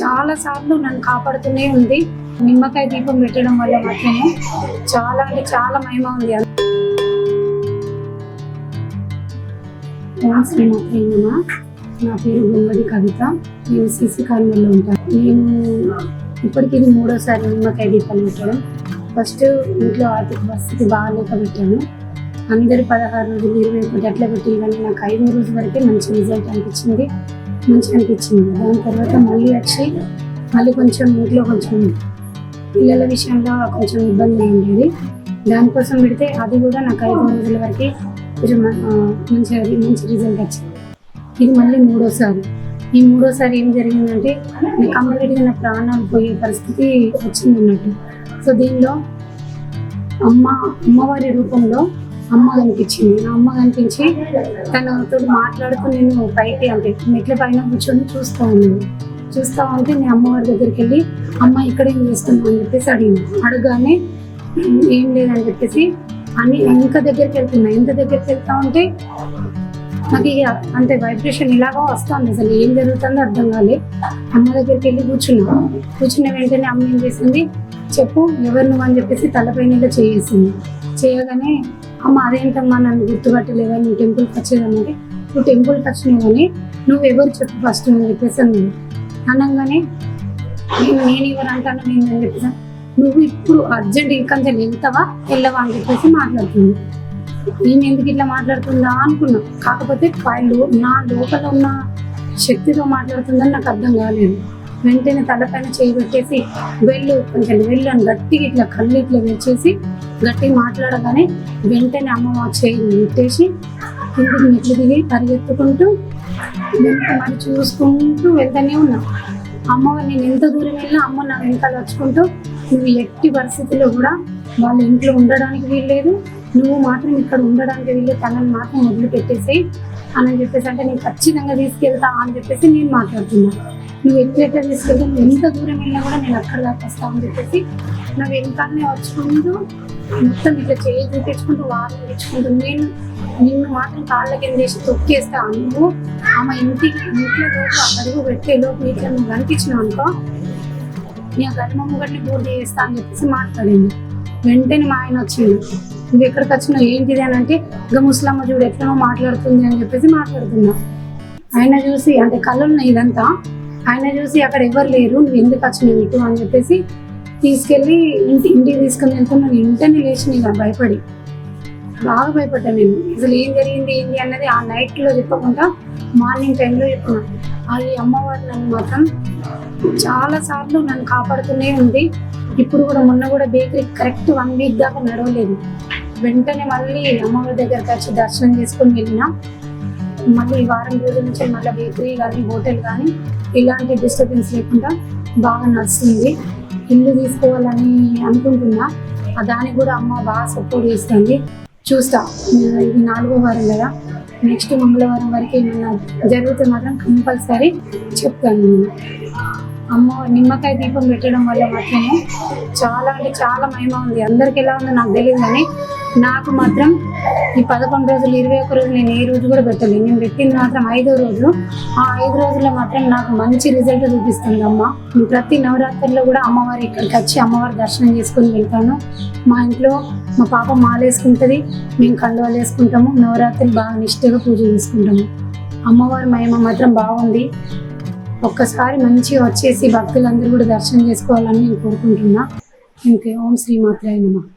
చాలా సార్లు నన్ను కాపాడుతూనే ఉంది. నిమ్మకాయ దీపం పెట్టడం వల్ల మాత్రమే చాలా అంటే చాలా మహిమ ఉంది. శ్రీమాత్రేనమా, నా పేరు గుమ్మడి కవిత. నేను సిసి కాలనీలో ఉంటాను. నేను ఇప్పటికి ఇది 3వసారి నిమ్మకాయ దీపాలు పెట్టడం. ఫస్ట్ ఇంట్లో ఆర్థిక పరిస్థితి బాగాలేక పెట్టాను. అందరు 16 రోజులు 21 అట్లా పెట్టి, కానీ నాకు 5వ రోజు వరకే మంచి రిజల్ట్ అనిపించింది. దాని తర్వాత మళ్ళీ వచ్చి కొంచెం ఇంట్లో కొంచెం పిల్లల విషయంలో కొంచెం ఇబ్బంది ఉండేది. దానికోసం పెడితే అది కూడా నాకు 5వ రోజుల వరకే కొంచెం మంచి రిజల్ట్ వచ్చింది. ఇది మళ్ళీ 3వసారి. ఈ 3వసారి ఏం జరిగిందంటే కంప్లీట్గా నా ప్రాణాలు పోయే పరిస్థితి వచ్చింది అన్నట్టు. సో దీనిలో అమ్మవారి రూపంలో అమ్మ కనిపించింది. ఆ అమ్మ కనిపించి తనతో మాట్లాడుతూ నేను పైకి అంటే మెట్ల పైన కూర్చొని చూస్తూ ఉంటే నేను అమ్మవారి దగ్గరికి వెళ్ళి, అమ్మ ఇక్కడ ఏం చేస్తున్నావు అని చెప్పేసి అడగానే ఏం లేదని చెప్పేసి అని ఇంకా దగ్గరికి వెళ్తున్నా. ఎంత దగ్గరికి వెళ్తా ఉంటే నాకు ఇక అంటే వైబ్రేషన్ ఇలాగా వస్తుంది. అసలు ఏం జరుగుతుందో అర్థం కాలే. అమ్మ దగ్గరికి వెళ్ళి కూర్చున్న వెంటనే అమ్మ ఏం చేసింది, చెప్పు ఎవరు నువ్వు అని చెప్పేసి తలపైన ఇలా చేయగానే, అమ్మ అదేంటమ్మా నన్ను గుర్తుపట్టలేదా, నువ్వు టెంపుల్కి వచ్చేదనంటే, నువ్వు టెంపుల్కి వచ్చినావు కానీ నువ్వు ఎవరు చెప్పు ఫస్ట్ అని చెప్పేసి అనగానే నేను ఎవరు అంటాను ఏంటని చెప్పేసి, నువ్వు ఇప్పుడు అర్జెంట్ ఇంకొంచెం వెళ్ళవా అని చెప్పేసి మాట్లాడుతుంది. నేను ఎందుకు ఇట్లా మాట్లాడుతుందా అనుకున్నా. కాకపోతే నా లోపల ఉన్న శక్తితో మాట్లాడుతుందని నాకు అర్థం కాలేదు. వెంటనే తలపైన చేయి పెట్టేసి కొంచెం వెళ్ళు అని గట్టిగా ఇట్లా కళ్ళు ఇట్లా వచ్చేసి గట్టిగా మాట్లాడగానే వెంటనే అమ్మ చేయి పెట్టేసి కిందికి మెట్లు దిగి పరిగెత్తుకుంటూ మరి చూసుకుంటూ వెళ్తూనే ఉన్నా. అమ్మవారు నేను ఎంత దూరం వెళ్ళినా అమ్మ నా వెనకాల వచ్చుకుంటూ, నువ్వు ఎట్టి పరిస్థితుల్లో కూడా వాళ్ళ ఇంట్లో ఉండడానికి వీల్లేదు, నువ్వు మాత్రం ఇక్కడ ఉండడానికి వీళ్ళు, తనని మాత్రం వదిలిపెట్టేసి అని చెప్పేసి, అంటే నేను ఖచ్చితంగా తీసుకెళ్తా అని చెప్పేసి నేను మాట్లాడుతున్నా. నువ్వు ఎట్లెట్లా తీసుకెళ్తా, నువ్వు ఎంత దూరం వెళ్ళినా కూడా నేను అక్కడ దాకా వస్తావు అని చెప్పేసి నా వెనకాలనే వచ్చుకుంటూ మొత్తం ఇట్లా చేయి చూపించుకుంటూ వారం తెచ్చుకుంటూ, నిన్ను మాత్రం కాళ్ళ కింద వేసి తొక్కేస్తా, నువ్వు ఆమె ఇంట్లో అడుగు పెట్టే లోపు ఇట్లా నువ్వు కనిపించినావు అనుకో, నీ గర్మమ్మ గట్టిని పూర్తి చేస్తా అని చెప్పేసి మాట్లాడింది. వెంటనే మా ఆయన వచ్చింది, నువ్వు ఎక్కడికి వచ్చినావు ఏంటిది అని అంటే, ఇక ముసలమ్మ చూడు ఎట్లనో మాట్లాడుతుంది అని చెప్పేసి మాట్లాడుతున్నా. ఆయన చూసి అంటే కళ్ళున్నాయి ఇదంతా, ఆయన చూసి అక్కడ ఎవరు లేరు, నువ్వు ఎందుకు వచ్చినావు ఇటు అని చెప్పేసి తీసుకెళ్ళి ఇంటికి తీసుకుని వెళ్తున్నాను. వెంటనే లేచి ఇక బాగా భయపడ్డా నేను. అసలు ఏం జరిగింది ఏంటి అన్నది ఆ నైట్లో చెప్పకుండా మార్నింగ్ టైంలో చెప్తున్నాను. అది అమ్మవారు నన్ను మాత్రం చాలా సార్లు నన్ను కాపాడుతూనే ఉంది. ఇప్పుడు కూడా మొన్న కూడా బేకరీ కరెక్ట్ 1 వీక్ దాకా నడవలేదు. వెంటనే మళ్ళీ అమ్మవారి దగ్గరికి వచ్చి దర్శనం చేసుకొని వెళ్ళినా. మళ్ళీ వారం రోజుల నుంచి మళ్ళీ బేకరీ కానీ హోటల్ కానీ ఇలాంటి డిస్టర్బెన్స్ లేకుండా బాగా నడుస్తుంది. ఇల్లు తీసుకోవాలని అనుకుంటున్నా, దానికి కూడా అమ్మ బాగా సపోర్ట్ చేస్తుంది. చూస్తా, ఇది 4వ వారం కదా, నెక్స్ట్ మంగళవారం వరకు ఏమన్నా జరిగితే మాత్రం కంపల్సరీ చెప్తాను. నేను అమ్మ నిమ్మకాయ దీపం పెట్టడం వల్ల మాత్రమే చాలా అంటే చాలా మహిమ ఉంది. అందరికి ఎలా ఉందో నాకు తెలియదు, కానీ నాకు మాత్రం ఈ 11 రోజులు 21 రోజులు నేను ఏ రోజు కూడా పెట్టలేదు. నేను పెట్టింది మాత్రం 5వ రోజు. ఆ 5 రోజుల్లో మాత్రం నాకు మంచి రిజల్ట్ చూపిస్తుంది అమ్మ. ప్రతి నవరాత్రుల్లో కూడా అమ్మవారి ఇక్కడికి వచ్చి అమ్మవారి దర్శనం చేసుకొని వెళ్తాను. మా ఇంట్లో మా పాప మాలేసుకుంటుంది, మేము కండువాలు వేసుకుంటాము. నవరాత్రులు బాగా నిష్ఠగా పూజ చేసుకుంటాము. అమ్మవారి మహిమ మాత్రం బాగుంది. ఒక్కసారి మంచిగా వచ్చేసి భక్తులందరూ కూడా దర్శనం చేసుకోవాలని నేను కోరుకుంటున్నా. ఓం శ్రీమాత్రేయ నమః.